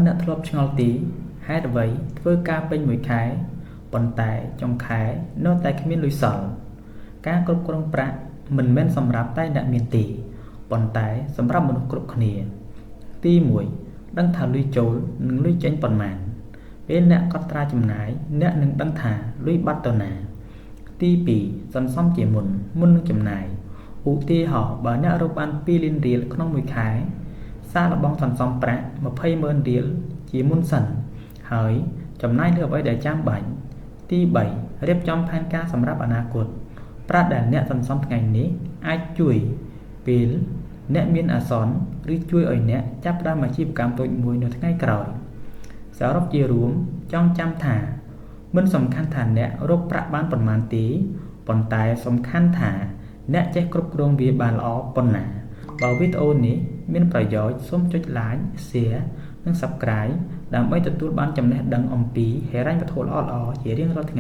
អ្នកធ្លាប់ឆ្ងល់ទីហេតុអ្វីធ្វើការពេញមួយខែប៉ុន្តែចុងខែនៅតែគ្មានលុយសល់ការគ្រប់គ្រងប្រាក់មិនមែនសម្រាប់តែអ្នកមានទេប៉ុន្តែសម្រាប់មនុស្សគ្រប់គ្នាទី1ដឹងថាលុយចូលនិងលុយចេញប៉ុន្មានពេលអ្នកកត់ត្រាចំណាយអ្នកនឹងដឹងថាលុយបាត់ទៅណាទី2សន្សំជាមុននឹងចំណាយឧទាហរណ៍បើអ្នករកបាន2លានរៀលក្នុងមួយខែសាកល្បងសន្សំប្រាក់20,000រៀលជាមុនសិនហើយចំណាយលើអ្វីដែលចាំបាច់ទី3រៀបចំផែនការសម្រាប់អនាគតប្រាក់ដែលអ្នកសន្សំថ្ងៃនេះអាចជួយពេលអ្នកមានអាសន្នឬជួយឲ្យអ្នកចាប់ផ្ដើមអាជីវកម្មតូចមួយនៅថ្ងៃក្រោយសរុបជារួមចង់ចាំថាមិនសំខាន់ថាអ្នករកប្រាក់បានប៉ុន្មានទេប៉ុន្តែសំខាន់ថាអ្នកចេះគ្រប់គ្រងវាបានល្អប៉ុណ្ណាបើវីដេអូនេះមានប្រយោជន៍សូមចុច like share និង subscribe ដើម្បីទទួលបានចំណេះដឹងអំពីហិរញ្ញវត្ថុល្អៗជារៀងរាល់ថ្ងៃ